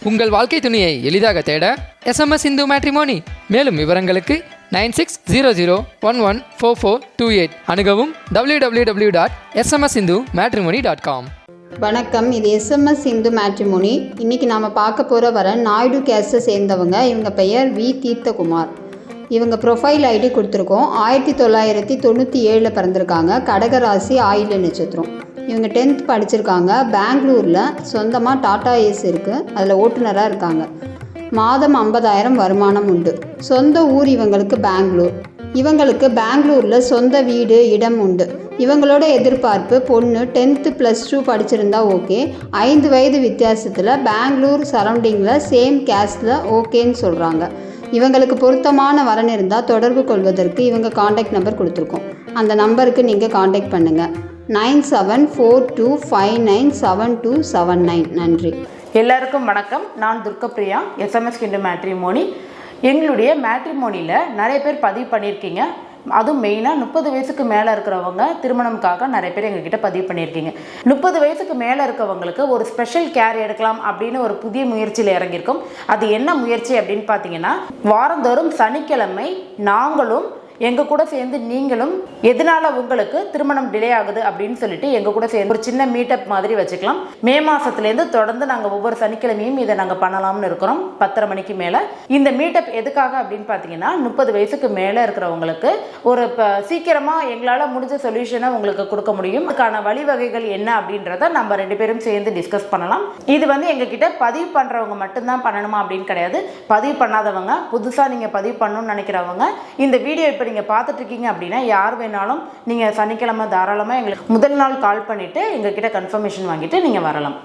உங்கள் வாழ்க்கை துணையை எளிதாக தேட எஸ்எம்எஸ் இந்து மேட்ரிமோனி. மேலும் விவரங்களுக்கு 9600114428 அணுகவும் www.smsindumatrimony.com. வணக்கம், இது எஸ்எம்எஸ் இந்து மேட்ரிமோனி. இன்றைக்கி நாம் பார்க்க போகிற நாயுடு கேஸ்ட்டை சேர்ந்தவங்க. இவங்க பெயர் வி தீர்த்தகுமார். இவங்க ப்ரொஃபைல் ஐடி கொடுத்துருக்கோம். 1997 பிறந்திருக்காங்க. கடகராசி, ஆயில்ய நட்சத்திரம். இவங்க 10th படிச்சிருக்காங்க. பெங்களூரில் சொந்தமாக டாடா ஏஸ் இருக்குது, அதில் ஓட்டுநராக இருக்காங்க. மாதம் 50,000 வருமானம் உண்டு. சொந்த ஊர் இவங்களுக்கு பெங்களூர். இவங்களுக்கு பெங்களூரில் சொந்த வீடு, இடம் உண்டு. இவங்களோட எதிர்பார்ப்பு பொண்ணு 10th +2 படிச்சிருந்தா ஓகே. 5 வயது வித்தியாசத்தில் பெங்களூர் சரௌண்டிங்கில் சேம் கேஸ்டில் ஓகேன்னு சொல்கிறாங்க. இவங்களுக்கு பொருத்தமான வரன் இருந்தால் தொடர்பு கொள்வதற்கு இவங்க காண்டாக்ட் நம்பர் கொடுத்துருக்கோம். அந்த நம்பருக்கு நீங்கள் காண்டாக்ட் பண்ணுங்கள். 9742597279. நன்றி. எல்லாருக்கும் வணக்கம். நான் துர்கப்பிரியா, எஸ்எம்எஸ் இந்து மேட்ரிமோனி. எங்களுடைய மேட்ரிமோனியில் நிறைய பேர் பதிவு பண்ணியிருக்கீங்க. அதுவும் மெயினாக 30 வயசுக்கு மேலே இருக்கிறவங்க திருமணம்காக நிறைய பேர் எங்ககிட்ட பதிவு பண்ணியிருக்கீங்க. 30 வயசுக்கு மேலே இருக்கவங்களுக்கு ஒரு ஸ்பெஷல் கேர் எடுக்கலாம் அப்படின்னு ஒரு புதிய முயற்சியில் இறங்கியிருக்கோம். அது என்ன முயற்சி அப்படின்னு பார்த்தீங்கன்னா, வாரந்தோறும் சனிக்கிழமை நாங்களும் எங்கள் கூட சேர்ந்து நீங்களும் எதனால உங்களுக்கு திருமணம் டிலே ஆகுது அப்படின்னு சொல்லிட்டு எங்கள் கூட சேர்ந்து ஒரு சின்ன மீட்டப் மாதிரி வச்சுக்கலாம். மே மாதத்துலேருந்து தொடர்ந்து நாங்கள் ஒவ்வொரு சனிக்கிழமையும் இதை நாங்கள் பண்ணலாம்னு இருக்கிறோம். 10:30 மணிக்கு மேலே. இந்த மீட்டப் எதுக்காக அப்படின்னு பார்த்தீங்கன்னா, 30 வயசுக்கு மேலே இருக்கிறவங்களுக்கு ஒரு சீக்கிரமாக எங்களால் முடிஞ்ச சொல்யூஷனை உங்களுக்கு கொடுக்க முடியும். அதுக்கான வழிவகைகள் என்ன அப்படின்றத நம்ம 2 பேரும் சேர்ந்து டிஸ்கஸ் பண்ணலாம். இது எங்ககிட்ட பதிவு பண்ணுறவங்க மட்டும்தான் பண்ணணுமா அப்படின்னு கிடையாது. பதிவு பண்ணாதவங்க, புதுசாக நீங்கள் பதிவு பண்ணணும்னு நினைக்கிறவங்க, இந்த வீடியோ இப்போ நீங்கள் பார்த்துட்டு இருக்கீங்க அப்படின்னா யார் வேணாலும் நீங்கள் சனிக்கிழமை தாராளமாக எங்களுக்கு முதல் நாள் கால் பண்ணிவிட்டு எங்ககிட்ட கன்ஃபர்மேஷன் வாங்கிட்டு நீங்கள் வரலாம்.